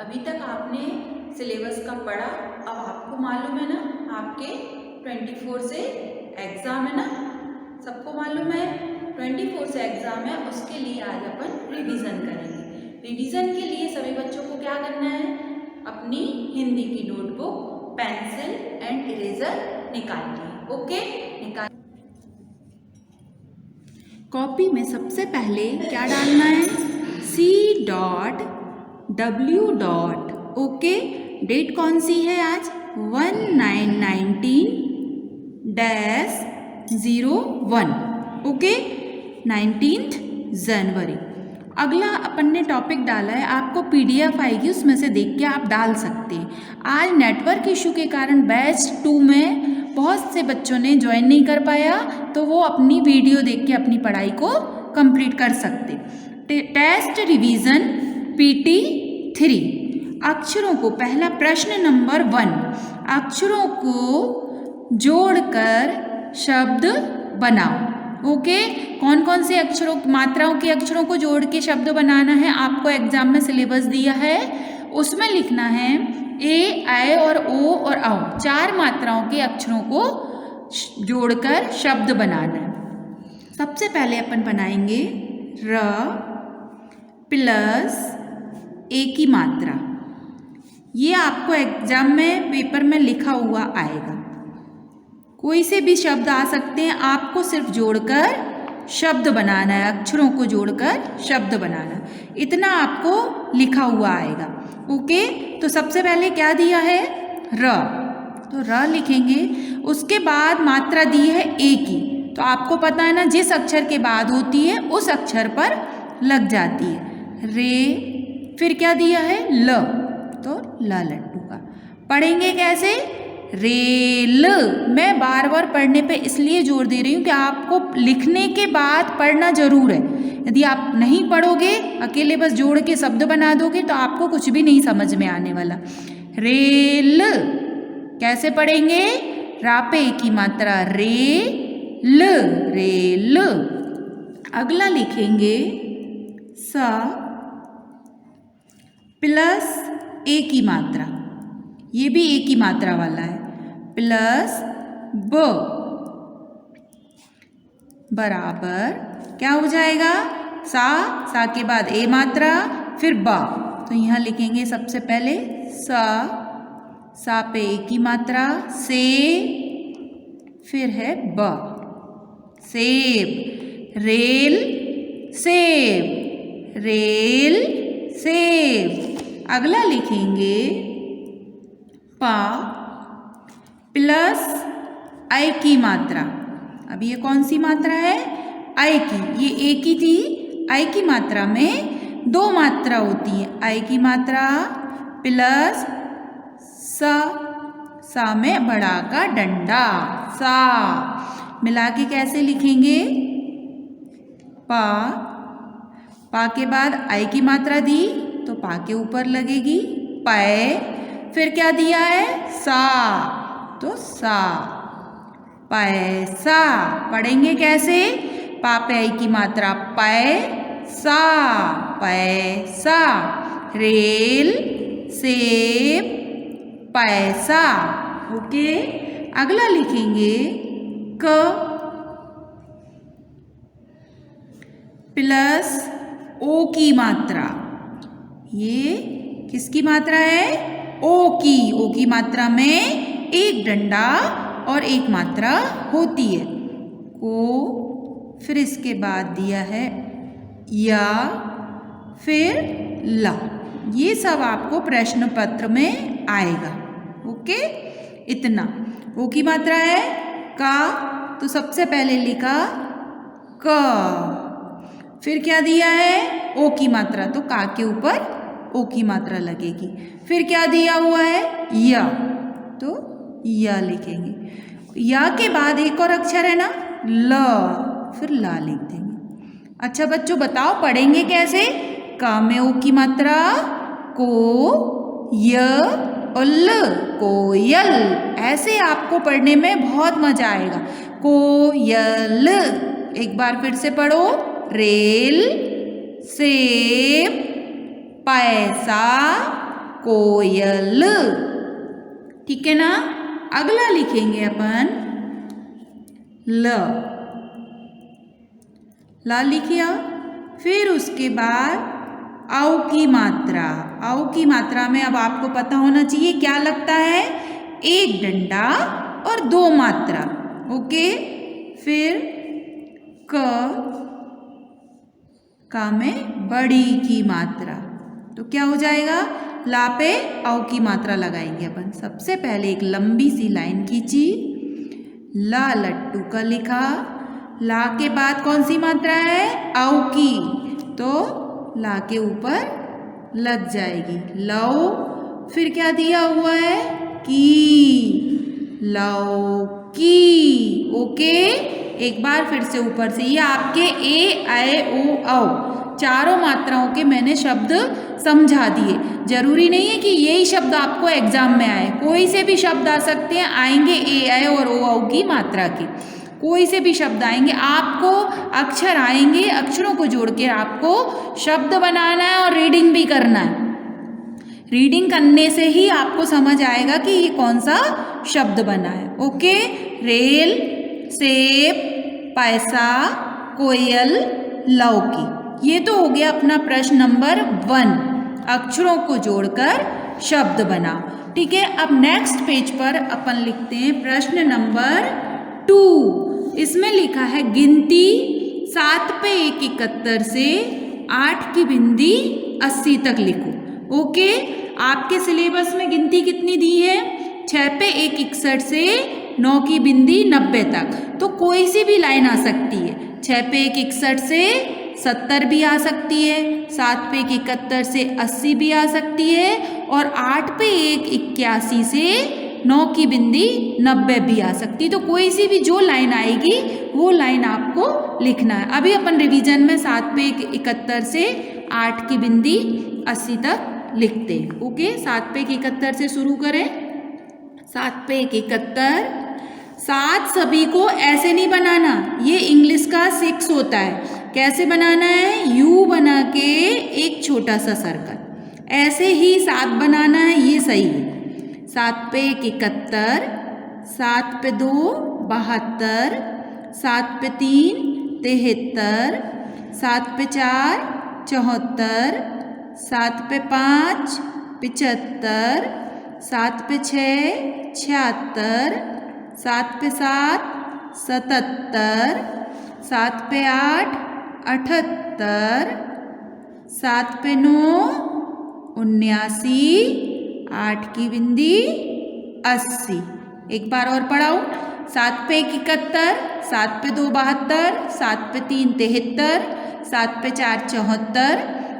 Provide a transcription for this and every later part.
अभी तक आपने सिलेबस का पढ़ा, अब आपको मालूम है ना आपके 24 से एग्ज़ाम है ना, सबको मालूम है 24 से एग्ज़ाम है, उसके लिए आज अपन रिवीजन करेंगे। रिवीजन के लिए सभी बच्चों को क्या करना है, अपनी हिंदी की नोटबुक, पेंसिल एंड इरेजर निकालनी है। ओके, निकाल। कॉपी में सबसे पहले क्या डालना है, C.W. ओके, डेट कौन सी है आज 1919-01 ओके, 19 जनवरी। अगला अपन ने टॉपिक डाला है, आपको PDF आएगी उसमें से देख के आप डाल सकते हैं। आज नेटवर्क इशू के कारण बैच 2 में बहुत से बच्चों ने ज्वाइन नहीं कर पाया, तो वो अपनी वीडियो देख के अपनी पढ़ाई को कंप्लीट कर सकते। टेस्ट रिवीजन PT 3, अक्षरों को, पहला प्रश्न नंबर 1, अक्षरों को जोड़कर शब्द बनाओ। ओके, कौन कौन से अक्षरों, मात्राओं के अक्षरों को जोड़ के शब्द बनाना है, आपको एग्जाम में सिलेबस दिया है, उसमें लिखना है ए, आई और ओ और औ, 4 मात्राओं के अक्षरों को जोड़कर शब्द बनाना है। सबसे पहले अपन बनाएंगे र प्लस ए की मात्रा, ये आपको एग्जाम में पेपर में लिखा हुआ आएगा। कोई से भी शब्द आ सकते हैं, आपको सिर्फ जोड़कर शब्द बनाना है, अक्षरों को जोड़कर शब्द बनाना, इतना आपको लिखा हुआ आएगा। ओके, तो सबसे पहले क्या दिया है र, तो र लिखेंगे, उसके बाद मात्रा दी है ए की, तो आपको पता है ना जिस अक्षर के बाद होती है उस अक्षर पर लग जाती है, रे, फिर क्या दिया है ल, तो ल लट्टू का। पढ़ेंगे कैसे, रेल। मैं बार बार पढ़ने पे इसलिए जोर दे रही हूँ कि आपको लिखने के बाद पढ़ना जरूर है। यदि आप नहीं पढ़ोगे, अकेले बस जोड़ के शब्द बना दोगे, तो आपको कुछ भी नहीं समझ में आने वाला। रेल कैसे पढ़ेंगे, रा पे की मात्रा रे ल, रेल। अगला लिखेंगे सा प्लस ए की मात्रा, ये भी ए की मात्रा वाला है, प्लस ब बराबर क्या हो जाएगा, सा के बाद ए मात्रा फिर बा, तो यहाँ लिखेंगे सबसे पहले सा पे ए की मात्रा, से, फिर है ब, सेब, रेल सेब, रेल सेब। अगला लिखेंगे पा प्लस आई की मात्रा, अब ये कौन सी मात्रा है, आई की, ये ए की थी, आई की मात्रा में 2 मात्रा होती है, आई की मात्रा प्लस सा में बड़ा का डंडा, सा, मिला के कैसे लिखेंगे, पा के बाद आई की मात्रा दी, तो पा के ऊपर लगेगी पै, फिर क्या दिया है सा, तो सा, पैसा। पढ़ेंगे कैसे, पा पे आई की मात्रा पै, सा, पैसा, रेल सेब पैसा। ओके, अगला लिखेंगे क प्लस ओ की मात्रा, ये किसकी मात्रा है, ओ की मात्रा में एक डंडा और एक मात्रा होती है, को, फिर इसके बाद दिया है या, फिर ला, ये सब आपको प्रश्न पत्र में आएगा। ओके, इतना। ओ की मात्रा है का, तो सबसे पहले लिखा क, फिर क्या दिया है ओ की मात्रा, तो का के ऊपर ओ की मात्रा लगेगी, फिर क्या दिया हुआ है या, तो या लिखेंगे, या के बाद एक और अक्षर है ना ल, फिर ला लिख देंगे। अच्छा बच्चों बताओ पढ़ेंगे कैसे, का में ओ की मात्रा, को, य और ल, कोयल। ऐसे आपको पढ़ने में बहुत मजा आएगा, कोयल। एक बार फिर से पढ़ो, रेल सेब पैसा कोयल। ठीक है ना। अगला लिखेंगे अपन ल। ल लिखिया। फिर उसके बाद औ की मात्रा। औ की मात्रा में अब आपको पता होना चाहिए क्या लगता है, एक डंडा और दो मात्रा। ओके। फिर का में बड़ी की मात्रा। तो क्या हो जाएगा, ला पे औ की मात्रा लगाएंगे अपन। सबसे पहले एक लंबी सी लाइन खींची, ला लट्टू का लिखा। ला के बाद कौन सी मात्रा है, औ की, तो ला के ऊपर लग जाएगी लौ। फिर क्या दिया हुआ है, की, लौकी। ओके। एक बार फिर से ऊपर से, ये आपके ए ऐ ओ औ चारों मात्राओं के मैंने शब्द समझा दिए। जरूरी नहीं है कि यही शब्द आपको एग्जाम में आए, कोई से भी शब्द आ सकते हैं, आएंगे ए ऐ और ओ औ की मात्रा के, कोई से भी शब्द आएंगे। आपको अक्षर आएंगे, अक्षरों को जोड़ के आपको शब्द बनाना है और रीडिंग भी करना है। रीडिंग करने से ही आपको समझ आएगा कि ये कौन सा शब्द बना है। ओके। रेल, सेब, पैसा, कोयल, लौकी। ये तो हो गया अपना प्रश्न नंबर 1, अक्षरों को जोड़कर शब्द बनाओ। ठीक है। अब नेक्स्ट पेज पर अपन लिखते हैं प्रश्न नंबर 2। इसमें लिखा है गिनती 7 पे 1 71 से 8 की बिंदी 80 तक लिखो। ओके। आपके सिलेबस में गिनती कितनी दी है, 6 पे 1 61 से 9 की बिंदी 90 तक। तो कोई सी भी लाइन आ सकती है, 6 पे 1 61 से 70 भी आ सकती है, 7 पे 1 71 से 80 भी आ सकती है, और 8 पे 1 81 से 9 की बिंदी 90 भी आ सकती है। तो कोई सी भी जो लाइन आएगी वो लाइन आपको लिखना है। अभी अपन रिवीजन में 7 पे 1 71 से 8 की बिंदी 80 तक लिखते हैं। ओके। 7 पे 1 71 से शुरू करें। 7 पे 1 71। 7 सभी को ऐसे नहीं बनाना, ये इंग्लिश का 6 होता है। कैसे बनाना है, यू बना के एक छोटा सा सर्कल, ऐसे ही 7 बनाना है, ये सही है। 7 पे 1 71, 7 पे 2 72, 7 पे 3 73, 7 पे 4 74, 7 पे 5 75, 7 पे 6 76, 7 पे 7 77, 7 पे 8 78, 7 पे 9 79, 8 की बिंदी 80। एक बार और पढ़ाऊँ। 7 पे 1 71, 7 पे 2 72, 7 पे 3 73, 7 पे 4 74,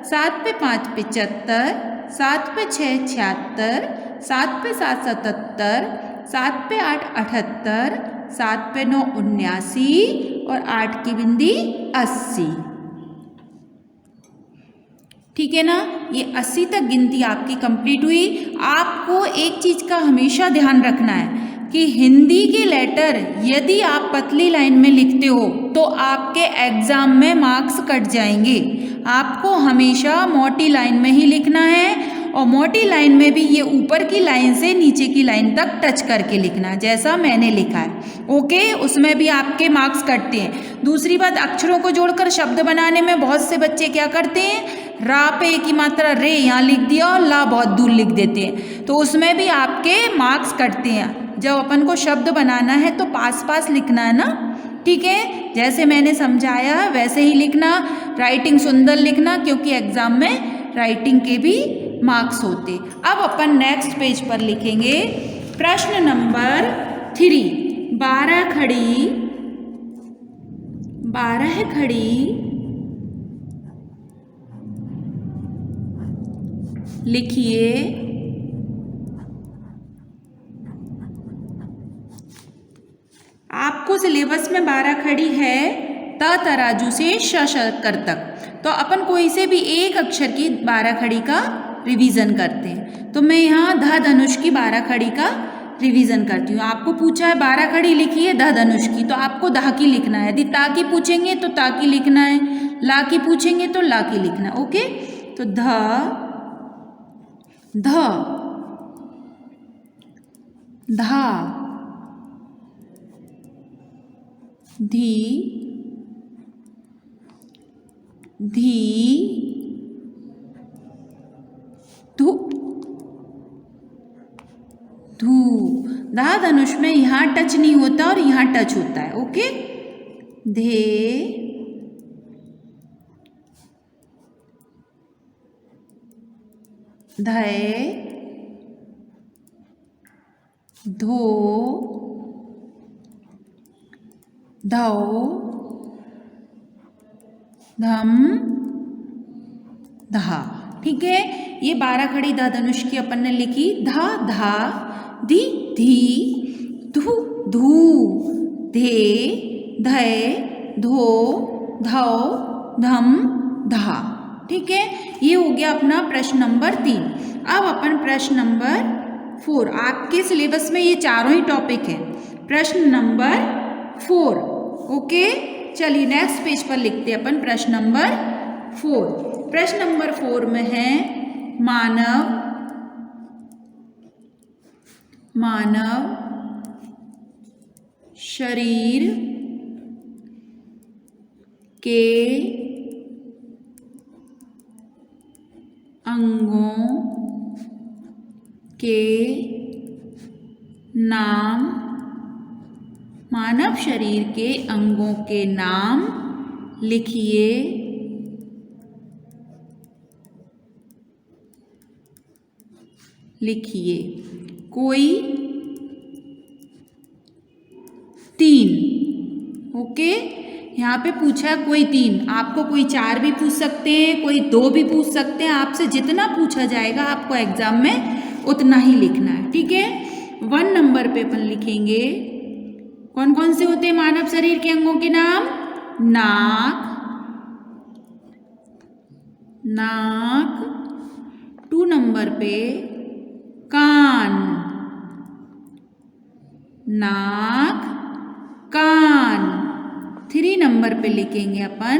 7 पे 5 75, 7 पे 6 76, 7 पे 7 77, 7 पे 8 78, 7 पे 9 79 और 8 की बिंदी 80। ठीक है ना। ये 80 तक गिनती आपकी कंप्लीट हुई। आपको एक चीज का हमेशा ध्यान रखना है कि हिंदी के लेटर यदि आप पतली लाइन में लिखते हो तो आपके एग्जाम में मार्क्स कट जाएंगे। आपको हमेशा मोटी लाइन में ही लिखना है, और मोटी लाइन में भी ये ऊपर की लाइन से नीचे की लाइन तक टच करके लिखना है, जैसा मैंने लिखा है। ओके। उसमें भी आपके मार्क्स कटते हैं। दूसरी बात, अक्षरों को जोड़कर शब्द बनाने में बहुत से बच्चे क्या करते हैं, रा पे की मात्रा रे यहाँ लिख दिया और ला बहुत दूर लिख देते हैं, तो उसमें भी आपके मार्क्स कटते हैं। जब अपन को शब्द बनाना है तो पास पास लिखना है ना। ठीक है। जैसे मैंने समझाया वैसे ही लिखना, राइटिंग सुंदर लिखना, क्योंकि एग्जाम में राइटिंग के भी मार्क्स होते। अब अपन नेक्स्ट पेज पर लिखेंगे प्रश्न नंबर 3। 12 खड़ी 12 खड़ी लिखिए आपको सिलेबस में 12 खड़ी है त तराजू से श शक्कर तक। तो अपन कोई से भी एक अक्षर की 12 खड़ी का रिवीजन करते हैं। तो मैं यहाँ ध धनुष की 12 खड़ी का रिवीजन करती हूँ। आपको पूछा है 12 खड़ी लिखी है ध धनुष की, तो आपको धा की लिखना है। यदि ता की पूछेंगे तो ता की लिखना है, ला की पूछेंगे तो ला की लिखना है। ओके। तो ध ध, धा, धी, धी, धु, धू। धा धनुष में यहाँ टच नहीं होता और यहाँ टच होता है। ओके, धे, धय, धो, धौ, धम, धा। ठीक है, ये 12 खड़ी धा धनुष की अपन ने लिखी। धा, धा, धी, धी, धू, धू, धे, धय, धो, धौ, धम, धा। ठीक है, ये हो गया अपना प्रश्न नंबर 3। अब अपन प्रश्न नंबर 4, आपके सिलेबस में ये चारों ही टॉपिक है। प्रश्न नंबर 4। ओके, चलिए नेक्स्ट पेज पर लिखते हैं अपन प्रश्न नंबर 4। प्रश्न नंबर 4 में है मानव शरीर के अंगों के नाम। मानव शरीर के अंगों के नाम लिखिए। कोई 3। ओके, यहाँ पे पूछा कोई 3, आपको कोई 4 भी पूछ सकते हैं, कोई 2 भी पूछ सकते हैं। आपसे जितना पूछा जाएगा आपको एग्जाम में उतना ही लिखना है। ठीक है, 1 नंबर पे अपन लिखेंगे कौन कौन से होते हैं मानव शरीर के अंगों के नाम। नाक। 2 नंबर पे कान। नाक, कान। 3 नंबर पे लिखेंगे अपन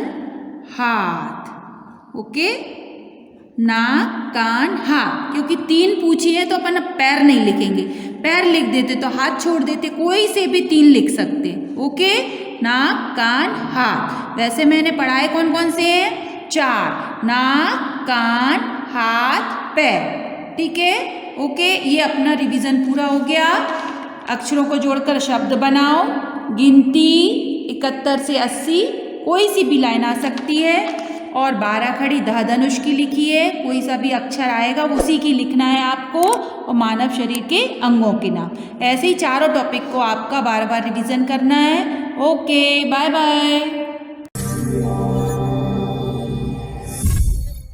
हाथ। ओके, नाक, कान, हाथ। क्योंकि 3 पूछी है तो अपन पैर नहीं लिखेंगे, पैर लिख देते तो हाथ छोड़ देते, कोई से भी 3 लिख सकते। ओके, नाक, कान, हाथ। वैसे मैंने पढ़ाए कौन कौन से हैं, 4। नाक, कान, हाथ, पैर। ठीक है, ओके, ये अपना रिवीजन पूरा हो गया। अक्षरों को जोड़कर शब्द बनाओ। गिनती 71 से 80, कोई सी भी लाइन आ सकती है। और 12 खड़ी धा धनुष की लिखिए, कोई सा भी अक्षर आएगा उसी की लिखना है आपको। और मानव शरीर के अंगों के नाम। ऐसे ही चारों टॉपिक को आपका बार बार रिवीजन करना है। Okay, bye bye.